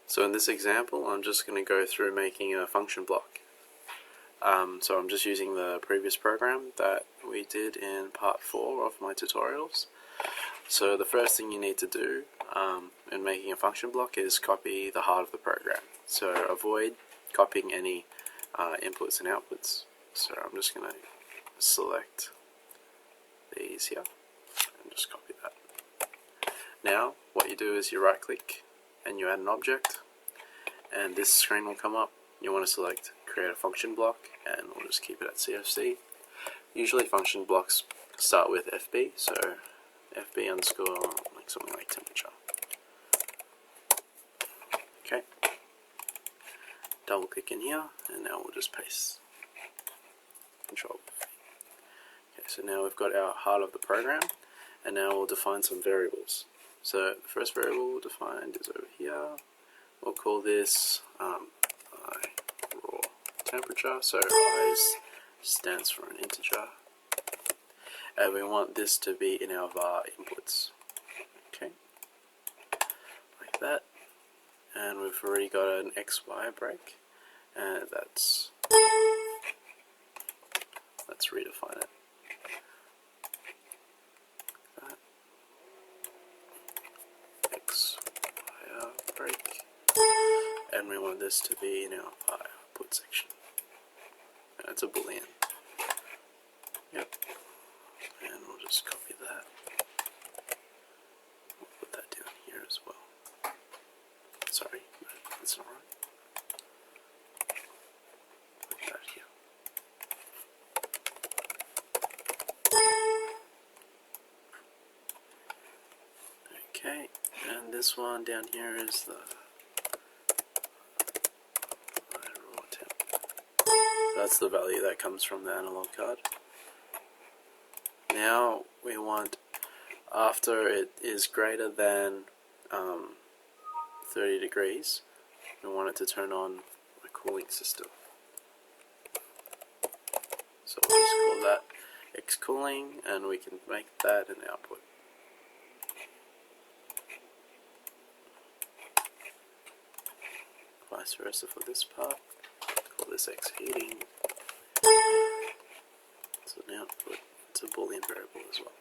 So in this example, I'm just going to go through making a function block. So I'm just using the previous program that we did in part 4 of my tutorials. So the first thing you need to do in making a function block is copy the heart of the program. So avoid copying any inputs and outputs. So I'm just going to select these here and just copy that. Now what you do is you right click and you add an object, and this screen will come up. You want to select create a function block, and we'll just keep it at CFC. Usually function blocks start with FB, so FB underscore like something like temperature. Okay, double click in here, and now we'll just paste Control. Okay, so now we've got our heart of the program, and now we'll define some variables. So the first variable we'll define is over here. We'll call this raw temperature, so I stands for an integer, and we want this to be in our var inputs. Okay, like that, and we've already got an XY break, and let's redefine it. XY break, and we want this to be in our var output section. And it's a boolean. Yep. And we'll just copy that. We'll put that down here as well. Sorry, no, that's not right. Put that here. Okay, and this one down here is the raw temp. That's the value that comes from the analog card. Now we want, after it is greater than 30 degrees, we want it to turn on a cooling system. So we'll just call that X cooling, and we can make that an output. Vice versa for this part. Call this X heating. So an output. It's a boolean variable as well.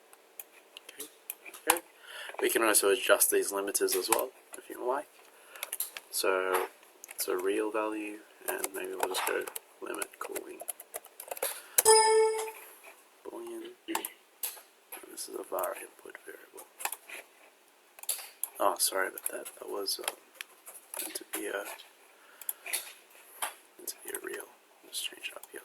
Okay. We can also adjust these limiters as well if you like. So it's a real value, and maybe we'll just go limit cooling boolean. And this is a var input variable. Oh, sorry about that. That was meant to be a real. Let's change it up here.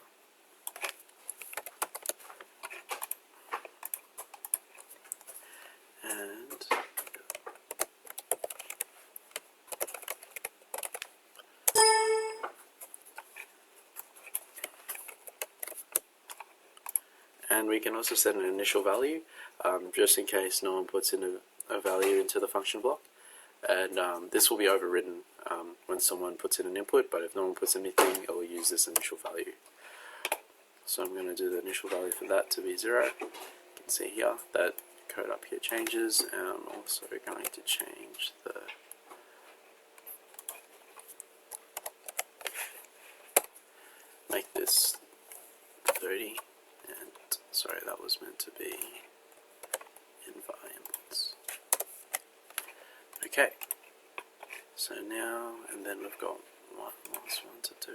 And we can also set an initial value, just in case no one puts in a value into the function block. And this will be overridden when someone puts in an input, but if no one puts anything, it will use this initial value. So I'm going to do the initial value for that to be 0. You can see here that code up here changes, and I'm also going to change the make this 30, and sorry, that was meant to be in var inputs. Okay, so now, and then we've got one last one to do.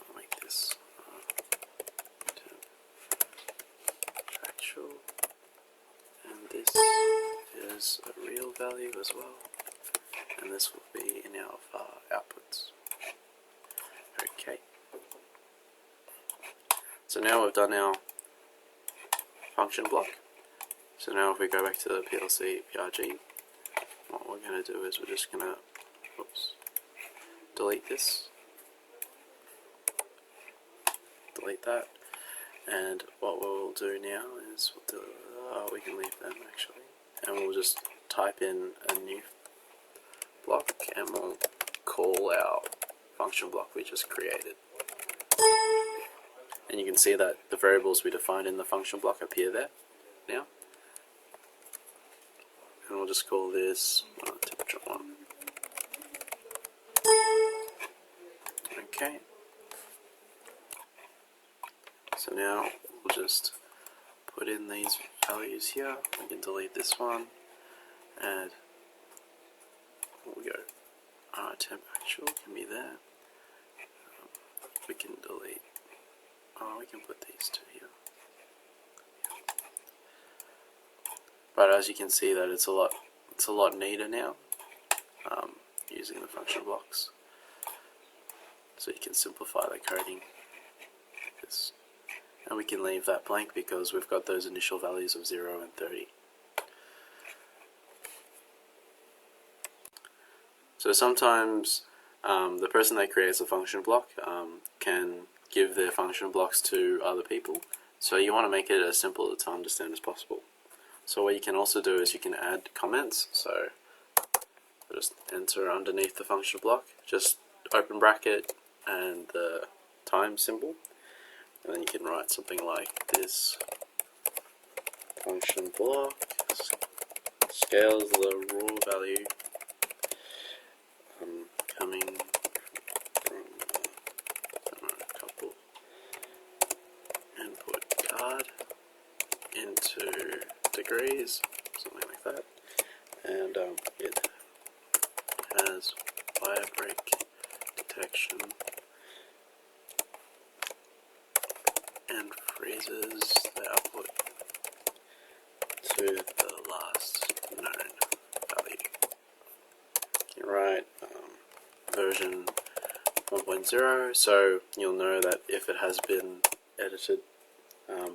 I'll make this actual, and this is a real value as well, and this will be in our var outputs. Okay, so now we've done our function block. So now if we go back to the PLC PRG, what we're going to do is we're just going to delete this, delete that, and what we'll do now is we'll do, we can leave them actually, and we'll just type in a new block, and we'll call our function block we just created. And you can see that the variables we defined in the function block appear there now. And we'll just call this temperature 1. Okay. So now we'll just put in these values here. We can delete this one, and we'll go temp actual can be there. We can delete. We can put these two here. But as you can see, that it's a lot neater now using the function blocks. So you can simplify the coding. And we can leave that blank because we've got those initial values of 0 and 30. So sometimes the person that creates a function block can give their function blocks to other people. So you want to make it as simple to understand as possible. So what you can also do is you can add comments. So just enter underneath the function block, just open bracket and the times symbol. And then you can write something like this: function block scales the raw value coming from a couple input card into degrees, something like that. And it has wire break detection and freezes the output to the last known value. You can write version 1.0, so you'll know that if it has been edited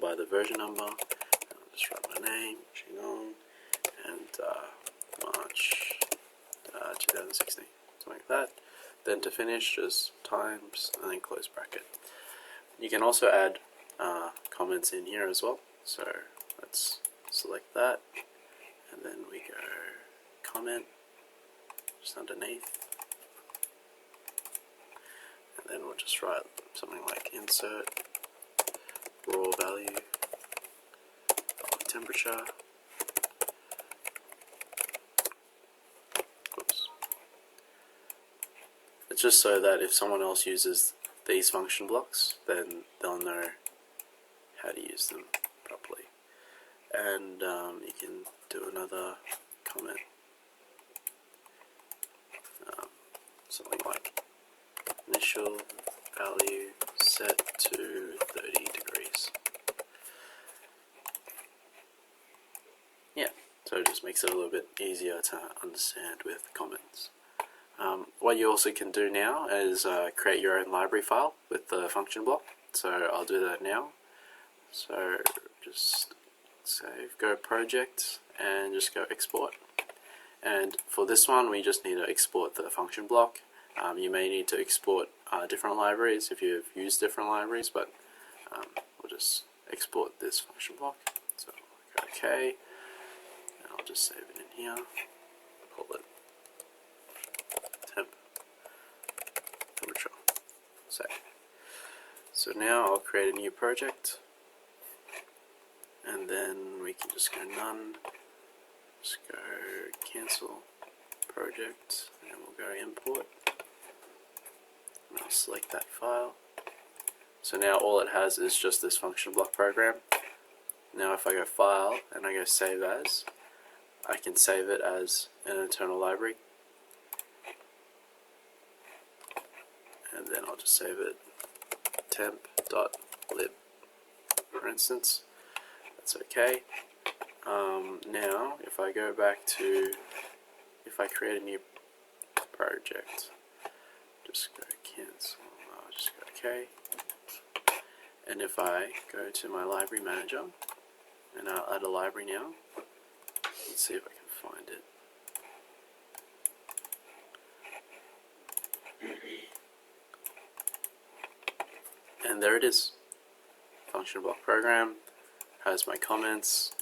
by the version number. I'll just write my name, Shinong, and March 2016, something like that. Then to finish, just times and then close bracket. You can also add comments in here as well. So let's select that, and then we go comment just underneath, and then we'll just write something like insert raw value of temperature. Oops. It's just so that if someone else uses these function blocks, then they'll know how to use them properly. And you can do another comment, something like initial value set to 30 degrees. Yeah, so it just makes it a little bit easier to understand with comments. What you also can do now is create your own library file with the function block. So I'll do that now. So just save, go project, and just go export. And for this one, we just need to export the function block. You may need to export different libraries if you've used different libraries, but we'll just export this function block. So go OK, and I'll just save it in here. Call it temp temperature. Save. So now I'll create a new project, and then we can just go none, just go cancel project, and we'll go import, and I'll select that file. So now all it has is just this function block program. Now if I go file and I go save as, I can save it as an internal library, and then I'll just save it temp.lib, for instance. That's okay. Now if I go back to, if I create a new project, just go cancel, I'll just go OK. And if I go to my library manager and I'll add a library now, let's see if I can find it. And there it is. Function block program has my comments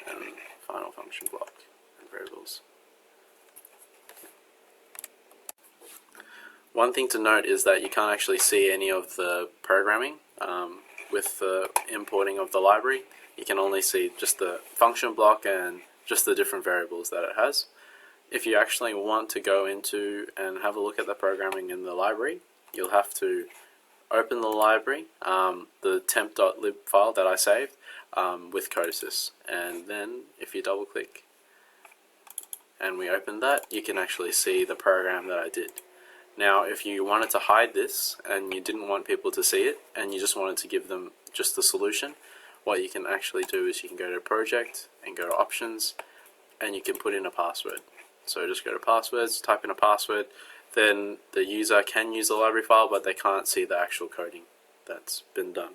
and final function block and variables. One thing to note is that you can't actually see any of the programming with the importing of the library. You can only see just the function block and just the different variables that it has. If you actually want to go into and have a look at the programming in the library, you'll have to open the library, the temp.lib file that I saved, with codesys, and then if you double click and we open that, you can actually see the program that I did. Now if you wanted to hide this and you didn't want people to see it and you just wanted to give them just the solution, what you can actually do is you can go to project and go to options and you can put in a password. So just go to passwords, type in a password, then the user can use the library file but they can't see the actual coding that's been done.